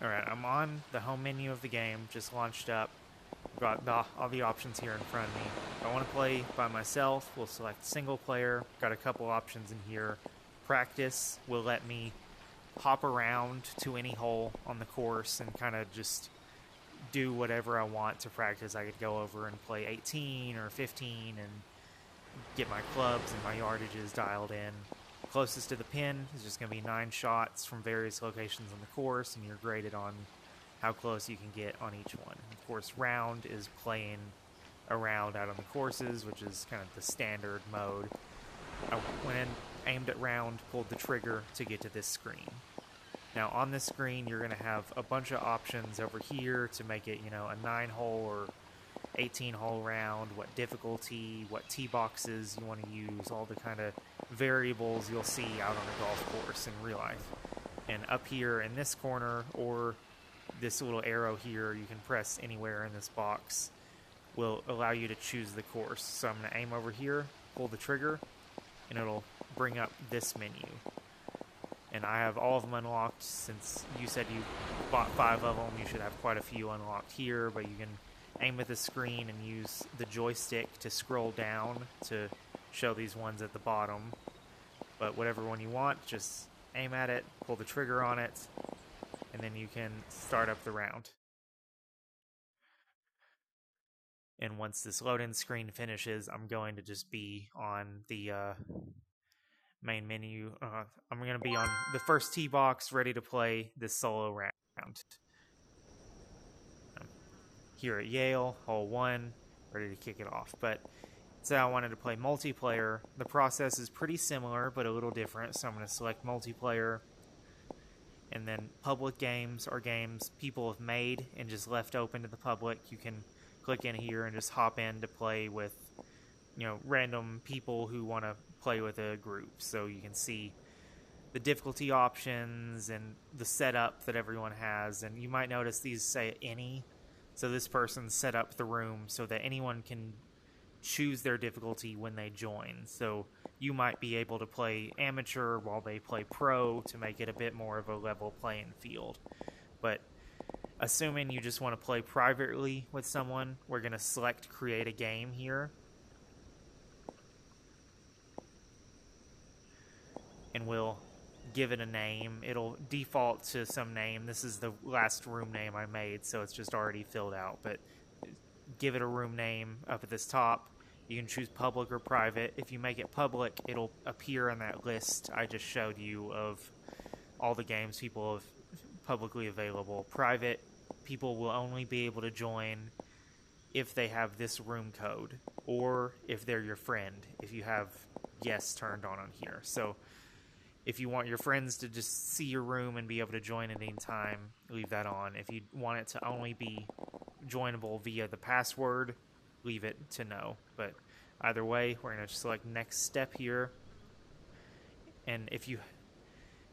Alright, I'm on the home menu of the game, just launched up. Got all the options here in front of me. If I want to play by myself, we'll select single player. Got a couple options in here. Practice will let me hop around to any hole on the course and kind of just do whatever I want to practice. I could go over and play 18 or 15 and get my clubs and my yardages dialed in. Closest to the pin is just going to be 9 shots from various locations on the course, and you're graded on how close you can get on each one. Of course, round is playing around out on the courses, which is kind of the standard mode. I went in, aimed at round, pulled the trigger to get to this screen. Now on this screen, you're going to have a bunch of options over here to make it, a 9-hole or 18-hole round, what difficulty, what tee boxes you want to use, all the kind of variables you'll see out on a golf course in real life. And up here in this corner, or this little arrow here, you can press anywhere in this box, will allow you to choose the course. So I'm going to aim over here, pull the trigger, and it'll bring up this menu. And I have all of them unlocked. Since you said you bought 5 of them, you should have quite a few unlocked here, but you can aim at the screen and use the joystick to scroll down to show these ones at the bottom. But whatever one you want, just aim at it, pull the trigger on it, and then you can start up the round. And once this load-in screen finishes, I'm going to just be on the main menu. I'm going to be on the first tee box, ready to play this solo round. Here at Yale, hole 1, ready to kick it off. But so I wanted to play multiplayer. The process is pretty similar, but a little different. So I'm going to select multiplayer. And then public games are games people have made and just left open to the public. You can click in here and just hop in to play with, random people who want to play with a group. So you can see the difficulty options and the setup that everyone has. And you might notice these say any. So this person set up the room so that anyone can choose their difficulty when they join. So you might be able to play amateur while they play pro to make it a bit more of a level playing field. But assuming you just want to play privately with someone, we're going to select create a game here. And we'll give it a name. It'll default to some name. This is the last room name I made, so it's just already filled out. But give it a room name up at this top. You can choose public or private. If you make it public, it'll appear on that list I just showed you of all the games people have publicly available. Private, people will only be able to join if they have this room code, or if they're your friend, if you have yes turned on here. So if you want your friends to just see your room and be able to join at any time, leave that on. If you want it to only be joinable via the password, leave it to no. But either way, we're going to select next step here. And if you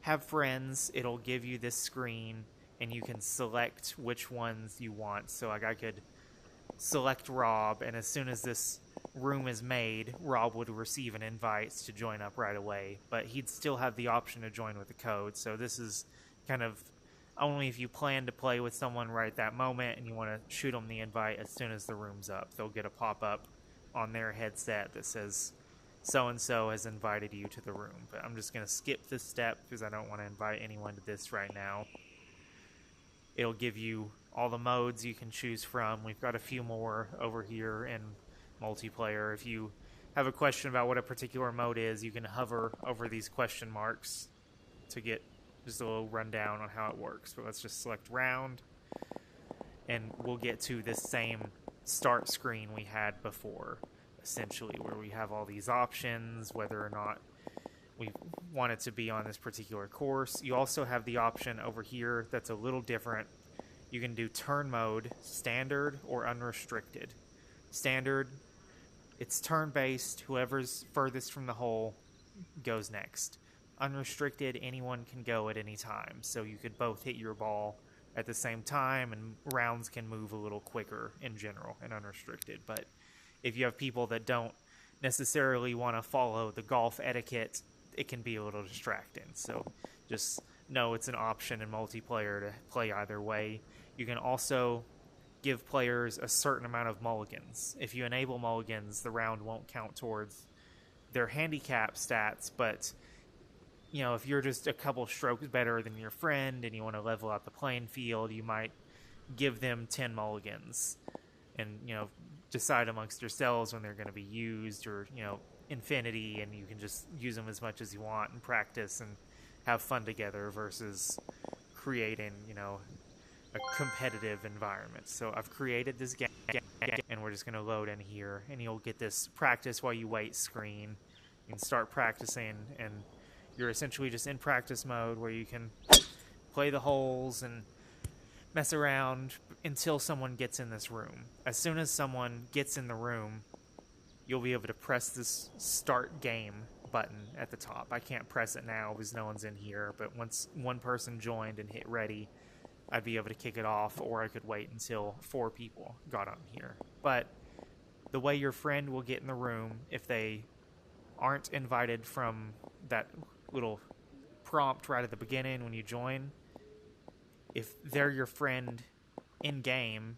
have friends, it'll give you this screen and you can select which ones you want. So like I could select Rob, and as soon as this room is made, Rob would receive an invite to join up right away, but he'd still have the option to join with the code. So this is kind of only if you plan to play with someone right at that moment and you want to shoot them the invite as soon as the room's up. They'll get a pop-up on their headset that says so-and-so has invited you to the room. But I'm just going to skip this step because I don't want to invite anyone to this right now. It'll give you all the modes you can choose from. We've got a few more over here in multiplayer. If you have a question about what a particular mode is, you can hover over these question marks to get just a little rundown on how it works. But let's just select round, and we'll get to this same start screen we had before, essentially, where we have all these options, whether or not we want it to be on this particular course. You also have the option over here that's a little different. You can do turn mode, standard, or unrestricted. Standard, it's turn-based. Whoever's furthest from the hole goes next. Unrestricted, anyone can go at any time. So you could both hit your ball at the same time, and rounds can move a little quicker in general in unrestricted. But if you have people that don't necessarily want to follow the golf etiquette, it can be a little distracting. So just No, it's an option in multiplayer to play either way. You can also give players a certain amount of mulligans. If you enable mulligans, the round won't count towards their handicap stats, but if you're just a couple strokes better than your friend and you want to level out the playing field, you might give them 10 mulligans and, decide amongst yourselves when they're going to be used, or, infinity, and you can just use them as much as you want and practice and have fun together versus creating, a competitive environment. So I've created this game, and we're just going to load in here, and you'll get this practice while you wait screen. You can start practicing, and you're essentially just in practice mode where you can play the holes and mess around until someone gets in this room. As soon as someone gets in the room, you'll be able to press this start game button at the top. I can't press it now because no one's in here, but once one person joined and hit ready, I'd be able to kick it off, or I could wait until 4 people got on here. But the way your friend will get in the room, if they aren't invited from that little prompt right at the beginning when you join, if they're your friend in game,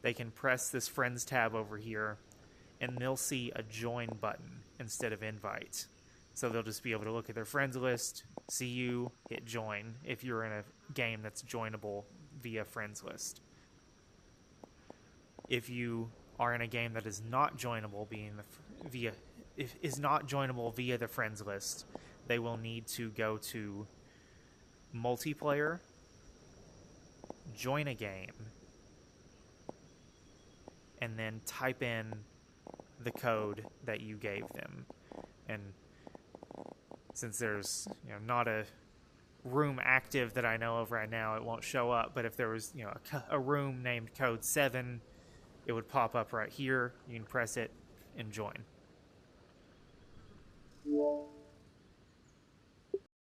they can press this friends tab over here and they'll see a join button instead of invite. So they'll just be able to look at their friends list, see you, hit join if you're in a game that's joinable via friends list. If you are in a game that is not joinable via the friends list, they will need to go to multiplayer, join a game, and then type in the code that you gave them. And since there's not a room active that I know of right now, it won't show up. But if there was a room named code 7, it would pop up right here. You can press it and join.